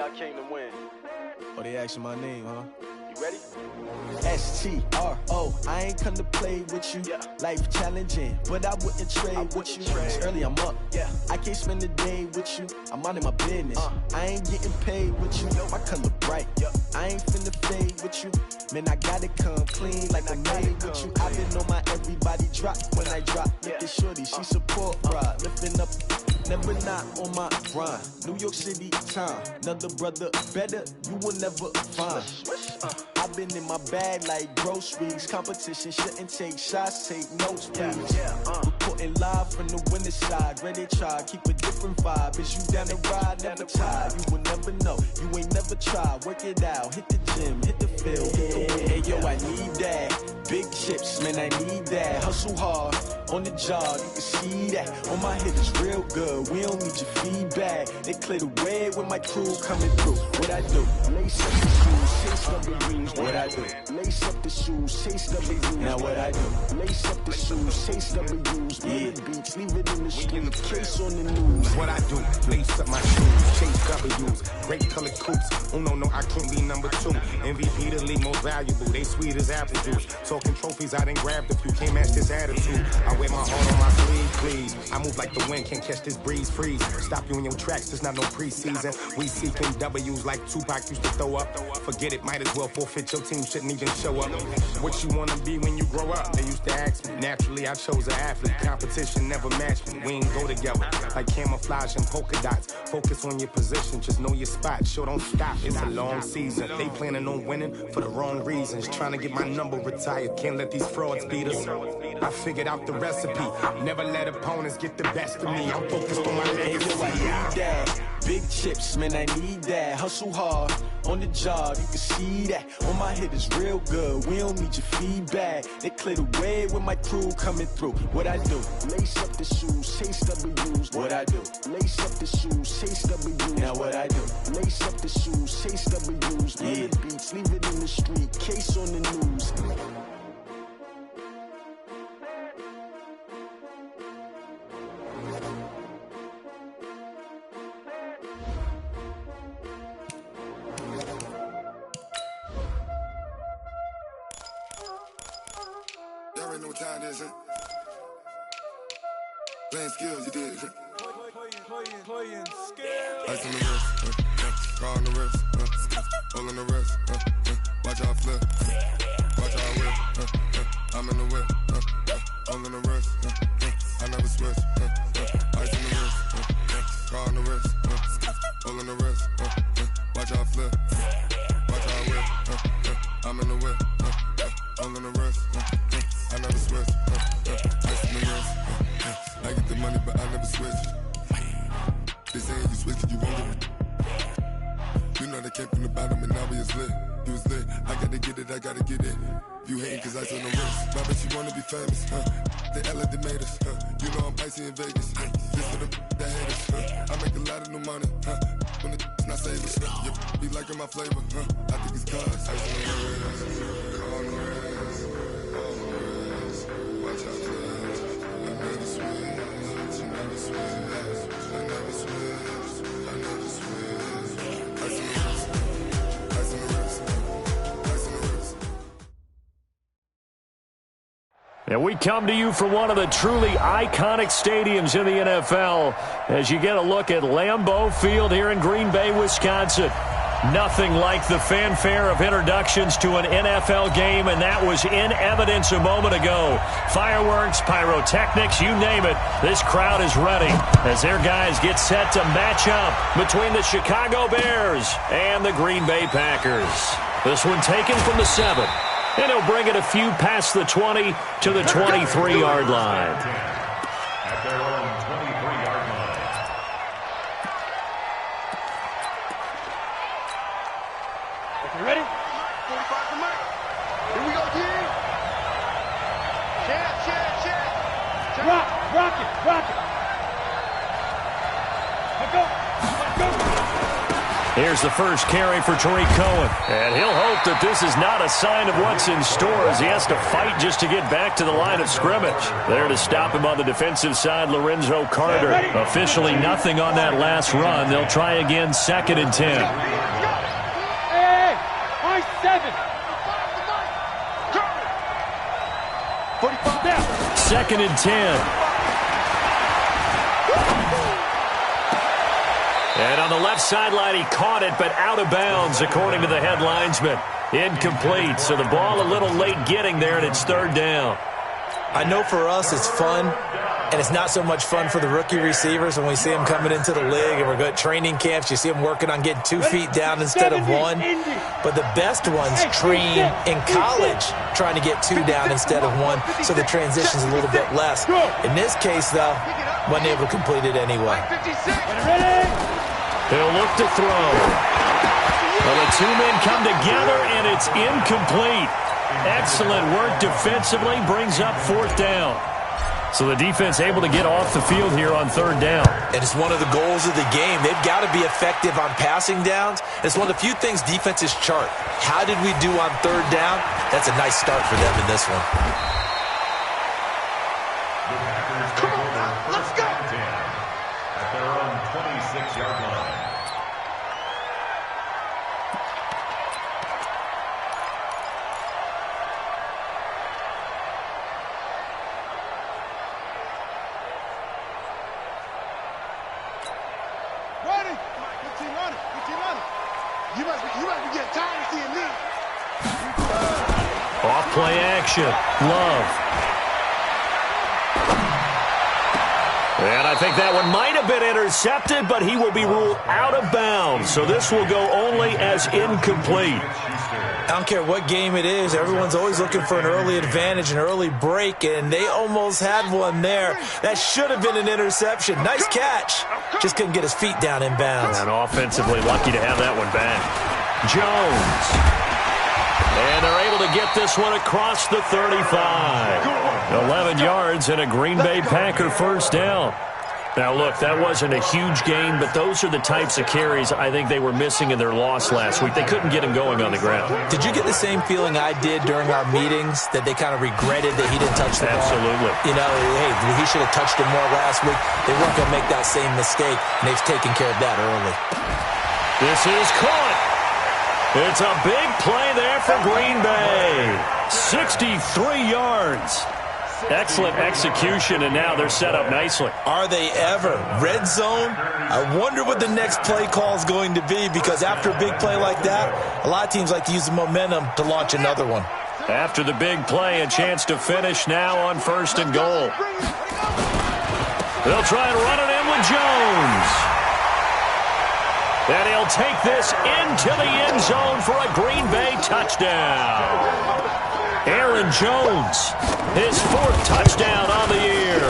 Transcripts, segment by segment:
I came to win. Oh, they asking my name, huh? You ready? S-T-R-O, I ain't come to play with you. Yeah. Life challenging, but I wouldn't trade with you. It's early, I'm up. Yeah. I can't spend the day with you. I'm minding my business. I ain't getting paid with you. My color bright. I ain't finna fade with you. Man, I gotta come clean like I'm made with you. I've been on my everybody drop when I drop. Look at shorty, she support ride. Lifting up, never not on my grind. New York City time. Another brother better, you will never find. I've been in my bag like groceries. Competition shouldn't take shots, take notes, please. Reporting live from the winning side. Ready to try, keep a different vibe. Is you down the ride, never tired. You will never know, you ain't never tried. Work it out, hit the gym, hit the field, hit the win. Hey yo, I need that. Big chips, man, I need that. Hustle hard, on the job, you can see that. On my hit is real good, we don't need your feedback. They clear the way with my crew coming through. What I do? Lace up the shoes, chase W's. What I do? Lace up the shoes, chase W's. Now what I do? Lace up the shoes, chase W's. Million beats, leave it in the street, case on the news. What I do? Lace up my shoes, chase W's. Great colored coops. Oh no, I can't be number 2. MVP the league most valuable. They sweet as apple juice. Talking trophies, I done grabbed a few. Can't match this attitude. I wear my heart on my sleeve, please. I move like the wind, can't catch this breeze, freeze. Stop you in your tracks, there's not no preseason. We seeking W's like Tupac used to throw up. Forget it, might as well forfeit. Your team shouldn't even show up. What you wanna be when you grow up? They used to ask me. Naturally, I chose an athlete. Competition never matched me. We ain't go together like camouflage and polka dots. Focus on your position, just know your spot. Sure, don't stop. It's a long season. They planning on winning for the wrong reasons. Trying to get my number retired. Can't let these frauds beat us. I figured out the recipe. Never let opponents get the best of me. I'm focused on my legacy. Big chips, man, I need that. Hustle hard, on the job, you can see that. On my hit is real good, we don't need your feedback. They clear the way with my crew coming through. What I do? Lace up the shoes, chase W's. What I do? Lace up the shoes, chase W's. Now what I do? Lace up the shoes, chase W's. Million beats, leave it in the street, case on the news. Y'all already know what time it is, huh? Playing skills, you did, huh? Playing skills. Ice on the wrist, car on the wrist, hole on the wrist, watch how I flip, watch how I whip, I'm in the whip, hole on the wrist, I never switch, ice on the wrist, car on the wrist, hole on the wrist, watch how I flip, watch how I whip, I'm in the whip, hole on the wrist, I never switch, ice on the wrist, I get the money but I never switch. They saying you switch it, you won't get it. You know they came from the bottom and now we is lit. You was lit, I gotta get it, I gotta get it. You hating cause ice on the wrist. I bet you wanna be famous, They Ella they made us, You know I'm icy in Vegas, This for the that hate us, I make a lot of new money, When the not savers, You be liking my flavor, I think it's cause ice on the wrist, on the wrist, on the wrist. Watch out for this, I never switch, I never switch. And we come to you from one of the truly iconic stadiums in the NFL as you get a look at Lambeau Field here in Green Bay, Wisconsin. Nothing like the fanfare of introductions to an NFL game, and that was in evidence a moment ago. Fireworks, pyrotechnics, you name it. This crowd is ready as their guys get set to match up between the Chicago Bears and the Green Bay Packers. This one taken from the 7. And he'll bring it a few past the 20 to the 23-yard line. At their own 23-yard line. Okay, ready? 45 for Mike. Here we go, G. Check. Rock it. Let go. Here's the first carry for Tariq Cohen. And he'll hope that this is not a sign of what's in store as he has to fight just to get back to the line of scrimmage. There to stop him on the defensive side, Lorenzo Carter. Officially nothing on that last run. They'll try again, 2nd and 10. Hey, 7. 45 down. 2nd and 10. And on the left sideline, he caught it, but out of bounds, according to the head linesman. Incomplete, so the ball a little late getting there, and it's 3rd down. I know for us it's fun, and it's not so much fun for the rookie receivers when we see them coming into the league, and we're good at training camps. You see them working on getting 2 feet down instead of 1. But the best ones train in college trying to get 2 down instead of 1, so the transition's a little bit less. In this case, though, wasn't able to complete it anyway. He'll look to throw. Well, the 2 men come together, and it's incomplete. Excellent work defensively, brings up 4th down. So the defense able to get off the field here on 3rd down. And it's one of the goals of the game. They've got to be effective on passing downs. It's one of the few things defenses chart. How did we do on 3rd down? That's a nice start for them in this one. Come on now, let's go. At their own 26-yard line. Off play action. Love. And I think that one might have been intercepted, but he will be ruled out of bounds. So this will go only as incomplete. I don't care what game it is. Everyone's always looking for an early advantage, an early break, and they almost had one there. That should have been an interception. Nice catch. Just couldn't get his feet down in bounds. And offensively lucky to have that one back. Jones. And they're able to get this one across the 35. 11 yards and a Green Bay Packer first down. Now, look, that wasn't a huge gain, but those are the types of carries I think they were missing in their loss last week. They couldn't get him going on the ground. Did you get the same feeling I did during our meetings, that they kind of regretted that he didn't touch the ball? Absolutely. You know, hey, he should have touched it more last week. They weren't going to make that same mistake, and they've taken care of that early. This is caught. It's a big play there for Green Bay. 63 yards. Excellent execution, and now they're set up nicely. Are they ever? Red zone? I wonder what the next play call is going to be, because after a big play like that, a lot of teams like to use the momentum to launch another one. After the big play, a chance to finish now on 1st and goal. They'll try and run it in with Jones. And he'll take this into the end zone for a Green Bay touchdown. Aaron Jones, his 4th touchdown on the year,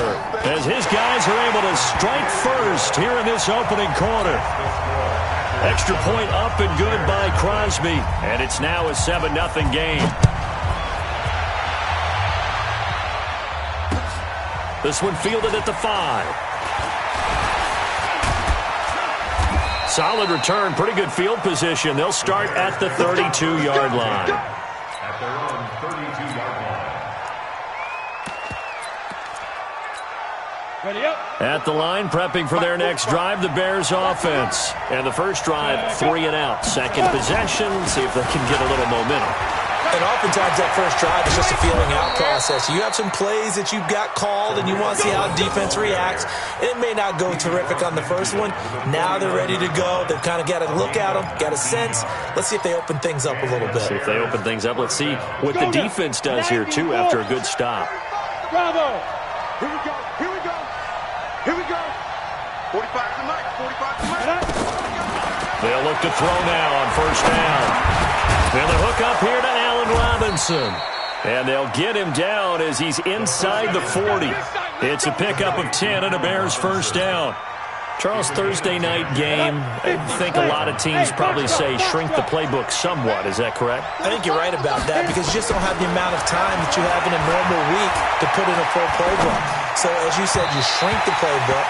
as his guys are able to strike first here in this opening quarter. Extra point up and good by Crosby, and it's now a 7-0 game. This one fielded at the 5. Solid return, pretty good field position. They'll start at the 32-yard line. At their own 32-yard line. Ready up. At the line, prepping for their next drive, the Bears offense. And the first drive, 3 and out. Second possession, see if they can get a little momentum. And oftentimes that first drive is just a feeling out process. You have some plays that you've got called and you want to see how defense reacts. It may not go terrific on the first one. Now they're ready to go. They've kind of got to look at them, got a sense. Let's see if they open things up a little bit. See if they open things up. Let's see what the defense does here, too, after a good stop. Bravo. Here we go. Here we go. Here we go. 45 to Mike. 45 to Mike. They'll look to throw now on 1st down. And the hook up here to Allen Robinson. And they'll get him down as he's inside the 40. It's a pickup of 10 and a Bears first down. Charles, Thursday night game, I think a lot of teams probably say shrink the playbook somewhat. Is that correct? I think you're right about that, because you just don't have the amount of time that you have in a normal week to put in a full playbook. So as you said, you shrink the playbook.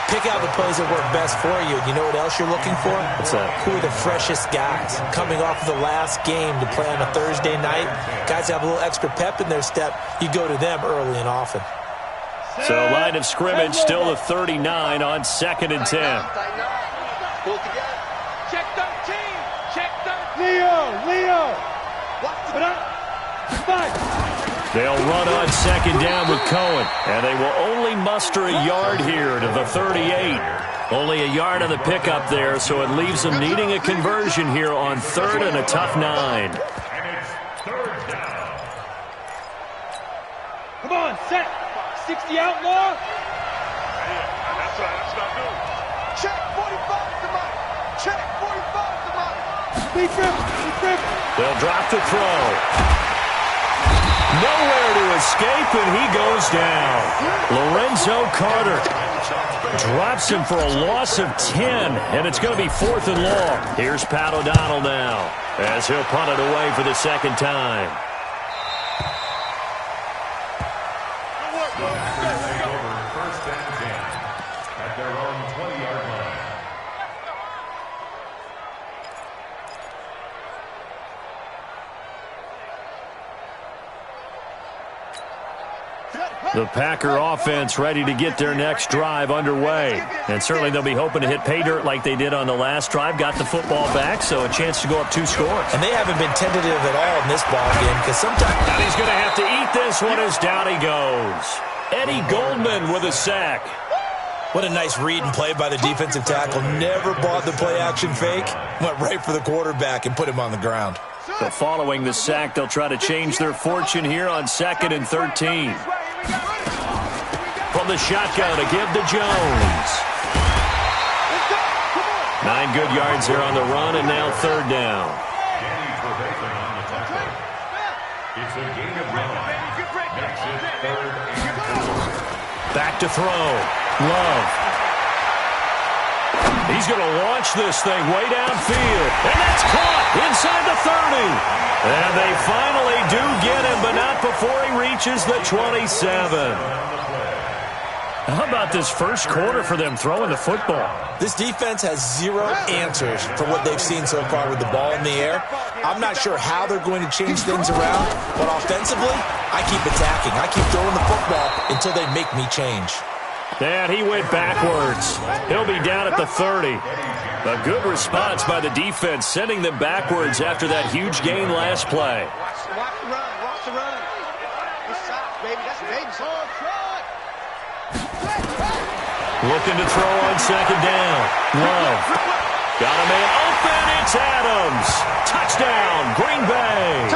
Pick out the plays that work best for you. You know what else you're looking for? What's that? Who are the freshest guys? Coming off of the last game to play on a Thursday night, guys have a little extra pep in their step. You go to them early and often. So line of scrimmage still the 39 on 2nd and 10. Pull together. Check 13. Check 13. Leo. They'll run on 2nd down with Cohen, and they will only muster a yard here to the 38. Only a yard on the pickup there, so it leaves them needing a conversion here on 3rd and a tough 9. And it's 3rd down. Come on, set. 60 outlaw. That's right. That's what I do. Check 45 to Mike. Check 45 to Mike. Be driven. They'll drop the throw. Nowhere to escape, and he goes down. Lorenzo Carter drops him for a loss of 10, and it's going to be 4th and long. Here's Pat O'Donnell now as he'll punt it away for the 2nd time. Take over 1st and 10 at their own 20-yard line. The Packer offense ready to get their next drive underway. And certainly they'll be hoping to hit pay dirt like they did on the last drive. Got the football back, so a chance to go up 2 scores. And they haven't been tentative at all in this ball game because sometimes... And he's going to have to eat this one as down he goes. Eddie Goldman with a sack. What a nice read and play by the defensive tackle. Never bought the play-action fake. Went right for the quarterback and put him on the ground. So following the sack, they'll try to change their fortune here on 2nd and 13. From the shotgun to give to Jones. 9 good yards there on the run, and now 3rd down. It's a gain of 9. Makes it 3rd and 4. Back to throw. Love. He's going to launch this thing way downfield. And that's caught inside the 30. And they finally do get him, but not before he reaches the 27. How about this first quarter for them throwing the football? This defense has 0 answers for what they've seen so far with the ball in the air. I'm not sure how they're going to change things around, but offensively, I keep attacking. I keep throwing the football until they make me change. And he went backwards. He'll be down at the 30. A good response by the defense, sending them backwards after that huge gain last play. Watch the run. Watch the run. Good socks, baby. That's a baby song. Looking to throw on 2nd down. Love. Got a man open. It's Adams. Touchdown, Green Bay.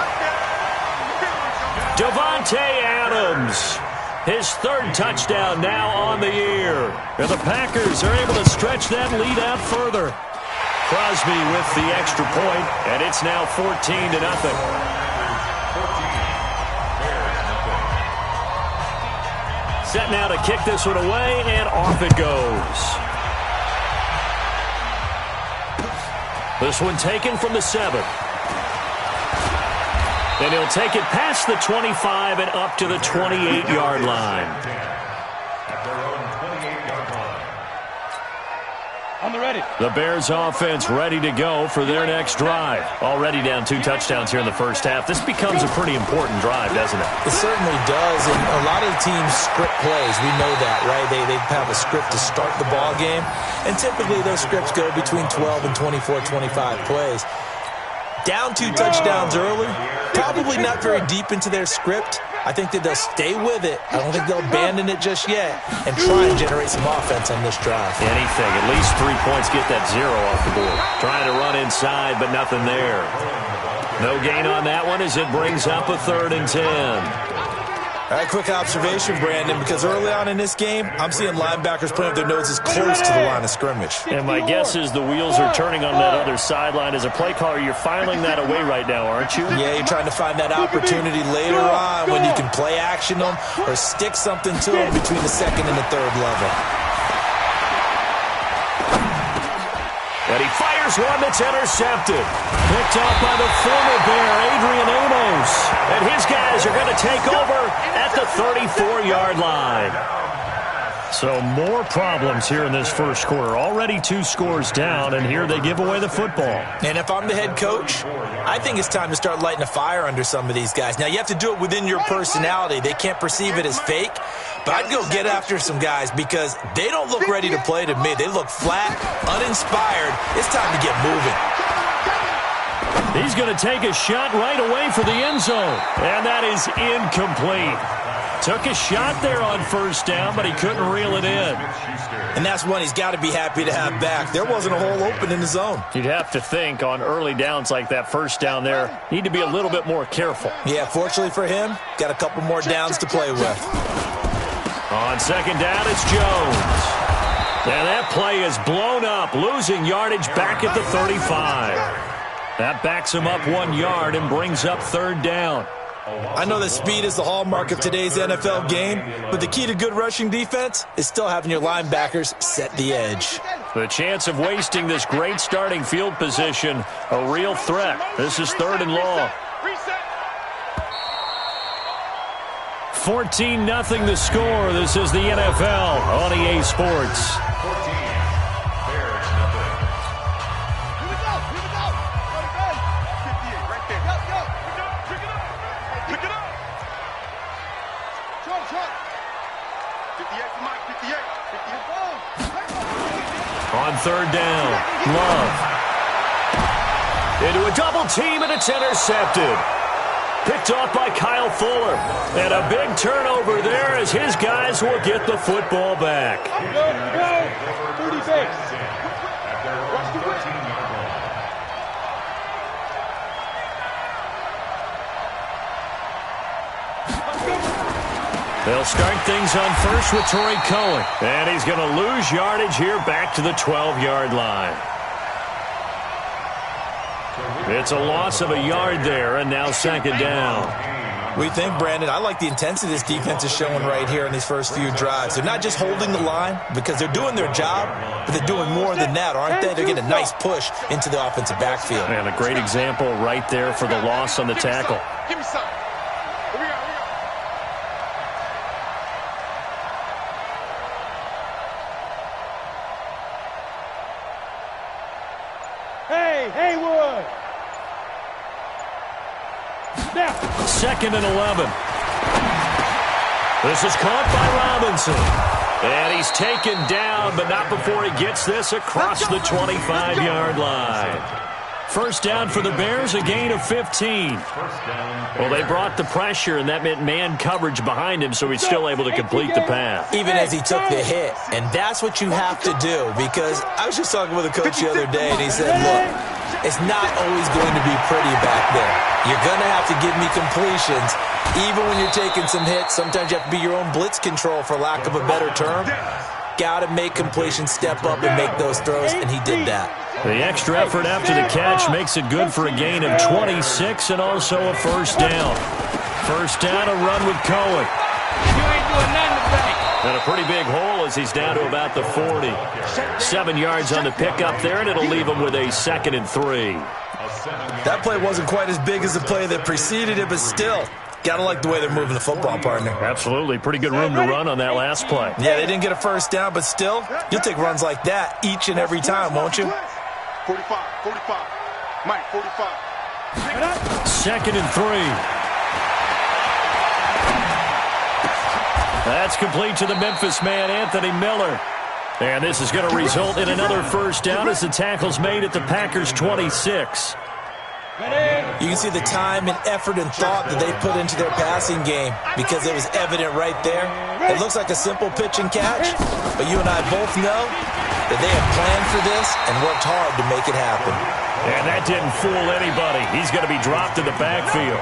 Devontae Adams. His 3rd touchdown now on the year. And the Packers are able to stretch that lead out further. Crosby with the extra point, and it's now 14-0. Set now to kick this one away, and off it goes. This one taken from the 7. And he'll take it past the 25 and up to the 28-yard line. At their own 28-yard line. On the ready. The Bears offense ready to go for their next drive. Already down 2 touchdowns here in the first half. This becomes a pretty important drive, doesn't it? It certainly does, and a lot of teams script plays. We know that, right? They have a script to start the ball game, and typically those scripts go between 12 and 24, 25 plays. Down 2 touchdowns early, probably not very deep into their script. I think that they'll stay with it. I don't think they'll abandon it just yet and try and generate some offense on this drive. Anything. At least 3 points, get that 0 off the board. Trying to run inside, but nothing there. No gain on that one as it brings up a 3rd and 10. All right, quick observation, Brandon, because early on in this game, I'm seeing linebackers putting up their noses close to the line of scrimmage. And my guess is the wheels are turning on that other sideline. As a play caller, you're filing that away right now, aren't you? Yeah, you're trying to find that opportunity later on when you can play action them or stick something to them between the 2nd and the 3rd level. And he fires one that's intercepted. Picked off by the former Bear, Adrian Amos. And his guys are going to take over at the 34-yard line. So more problems here in this first quarter. Already 2 scores down, and here they give away the football. And if I'm the head coach, I think it's time to start lighting a fire under some of these guys. Now, you have to do it within your personality. They can't perceive it as fake. But I'd go get after some guys because they don't look ready to play to me. They look flat, uninspired. It's time to get moving. He's going to take a shot right away for the end zone. And that is incomplete. Took a shot there on first down, but he couldn't reel it in. And that's one he's got to be happy to have back. There wasn't a hole open in the zone. You'd have to think on early downs like that first down there, need to be a little bit more careful. Yeah, fortunately for him, got a couple more downs to play with. On second down, it's Jones. And that play is blown up, losing yardage back at the 35. That backs him up 1 yard and brings up third down. I know that speed is the hallmark of today's NFL game, but the key to good rushing defense is still having your linebackers set the edge. The chance of wasting this great starting field position, a real threat. This is third and long. 14-0 the score. This is the NFL on EA Sports. On third down, Love. Into a double team, and it's intercepted. Picked off by Kyle Fuller. And a big turnover there as his guys will get the football back. Go. 30 base. Watch the win. They'll start things on first with Torrey Cohen. And he's going to lose yardage here back to the 12-yard line. It's a loss of a yard there, and now second down. We think, Brandon, I like the intensity this defense is showing right here in these first few drives. They're not just holding the line because they're doing their job, but they're doing more than that, aren't they? They're getting a nice push into the offensive backfield. And a great example right there for the loss on the tackle. Give me some. Here we go. Hey, Haywood. Now. Second and 11. This is caught by Robinson. And he's taken down, but not before he gets this across the 25-yard line. First down for the Bears, a gain of 15. Well, they brought the pressure, and that meant man coverage behind him, so he's still able to complete the pass. Even as he took the hit. And that's what you have to do, because I was just talking with a coach the other day, and he said, look, it's not always going to be pretty back there. You're going to have to give me completions. Even when you're taking some hits, sometimes you have to be your own blitz control, for lack of a better term. Got to make completions, step up and make those throws, and he did that. The extra effort after the catch makes it good for a gain of 26 and also a first down. First down, a run with Cohen. You ain't doing nothing today. And a pretty big hole as he's down to about the 40. 7 yards on the pickup there, and it'll leave him with a 2nd and 3. That play wasn't quite as big as the play that preceded it, but still, gotta like the way they're moving the football, partner. Absolutely. Pretty good room to run on that last play. Yeah, they didn't get a first down, but still, you'll take runs like that each and every time, won't you? 45. Mike, 45. 2nd and 3. That's complete to the Memphis man, Anthony Miller. And this is going to result in another first down as the tackle's made at the Packers' 26. You can see the time and effort and thought that they put into their passing game because it was evident right there. It looks like a simple pitch and catch, but you and I both know that they have planned for this and worked hard to make it happen. And that didn't fool anybody. He's going to be dropped in the backfield.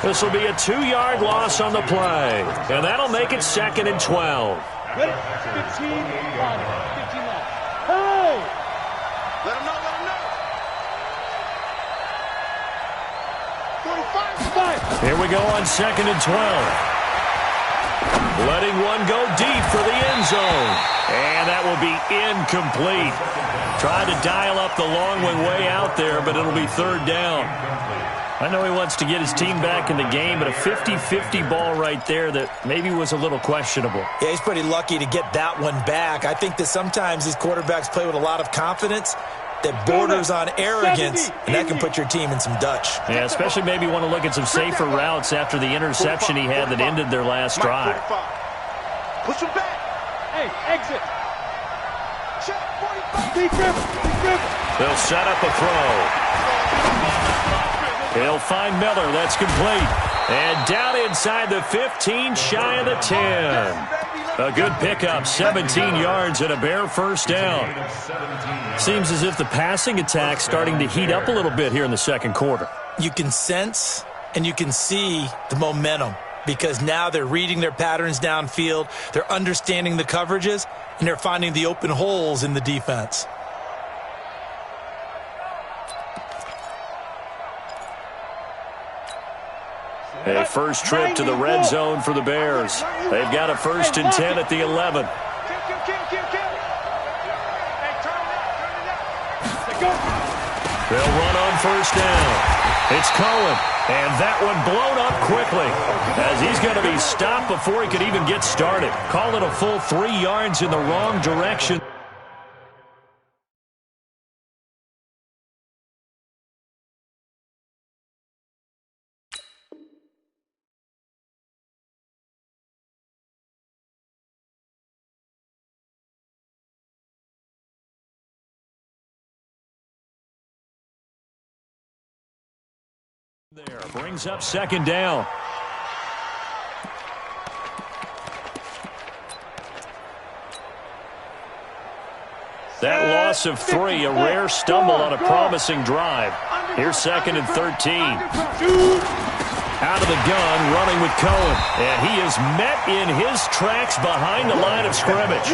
This will be a 2-yard loss on the play, and that'll make it 2nd and 12. Ready? 15 left. Hey! Let him know. 45. Here we go on 2nd and 12. Letting one go deep for the end end zone. And that will be incomplete. Tried to dial up the long one way out there, but it'll be third down. I know he wants to get his team back in the game, but a 50-50 ball right there that maybe was a little questionable. Yeah, he's pretty lucky to get that one back. I think that sometimes these quarterbacks play with a lot of confidence that borders on arrogance, and that can put your team in some Dutch. Yeah, especially maybe want to look at some safer routes after the interception he had that ended their last drive. Push him back. Hey, exit. Check 45. Deep river. They'll set up a throw. He'll find Miller. That's complete. And down inside the 15, shy of the 10. A good pickup, 17 yards and a bare first down. Seems as if the passing attack's starting to heat up a little bit here in the second quarter. You can sense and you can see the momentum because now they're reading their patterns downfield, they're understanding the coverages, and they're finding the open holes in the defense. A first trip to the red zone for the Bears. They've got a 1st and 10 at the 11. They'll run on first down. It's Cohen, and that one blown up quickly as he's going to be stopped before he could even get started. Call it a full 3 yards in the wrong direction. There, brings up second down. That loss of 3, a rare stumble on a promising drive. Here's 2nd and 13. Out of the gun, running with Cohen. And he is met in his tracks behind the line of scrimmage.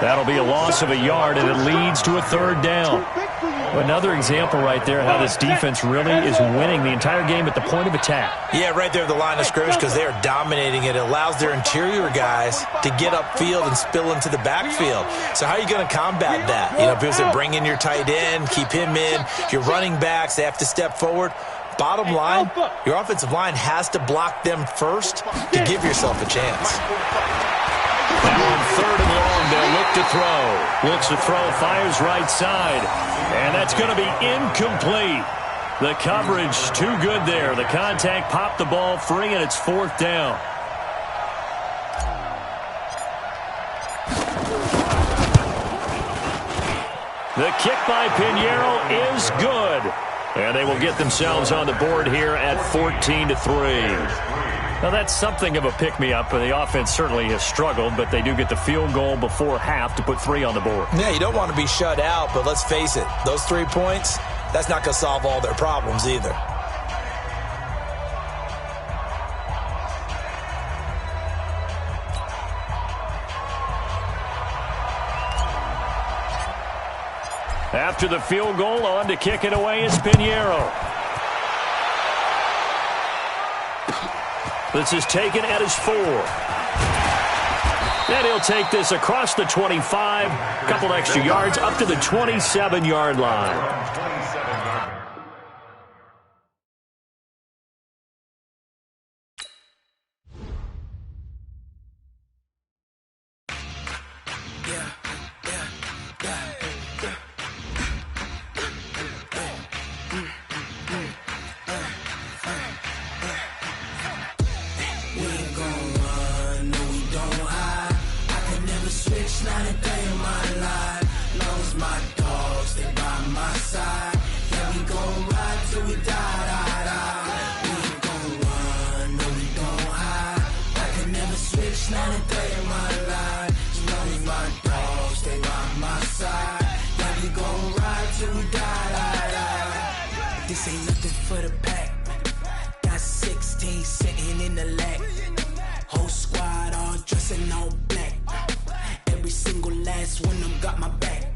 That'll be a loss of a yard, and it leads to a 3rd down. Another example right there how this defense really is winning the entire game at the point of attack. Yeah, right there at the line of scrimmage because they are dominating it. It allows their interior guys to get upfield and spill into the backfield. So how are you going to combat that? You know, people say bring in your tight end, keep him in. Your running backs, they have to step forward. Bottom line, your offensive line has to block them first to give yourself a chance. Now on 3rd and long, they'll look to throw. Looks to throw, fires right side. And that's going to be incomplete. The coverage too good there. The contact popped the ball free, and it's 4th down. The kick by Pinheiro is good. And they will get themselves on the board here at 14-3. Now, that's something of a pick-me-up. The offense certainly has struggled, but they do get the field goal before half to put 3 on the board. Yeah, you don't want to be shut out, but let's face it, those 3 points, that's not going to solve all their problems either. After the field goal, on to kick it away is Pinheiro. This is taken at his 4. And he'll take this across the 25, a couple extra yards up to the 27-yard line. This ain't nothing for the pack. Got 16 sitting in the lap. Whole squad all dressing all black. Every single last one of them got my back.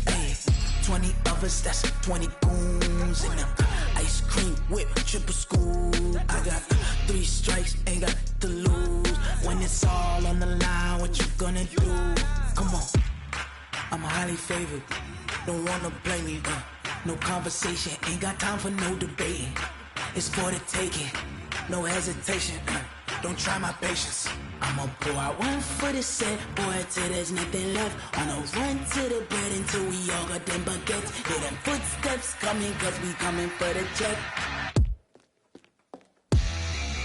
Hey, 20 of us, that's 20 goons in them. Ice cream whip, triple school. I got 3 strikes, ain't got to lose. When when it's all on the line, what you gonna do? Come on, I'm highly favored. Don't wanna blame me, no conversation, ain't got time for no debating. It's for the taking, no hesitation, don't try my patience. I'ma pour out one for the set, boy, till there's nothing left. On a run to the bread until we all got them baguettes. Hear them footsteps coming, cause we coming for the check.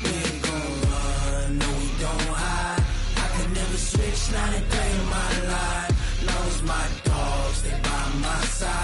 We ain't gon' run, no we don't hide. I can never switch, not a day in my life. Long as my dogs, they by my side.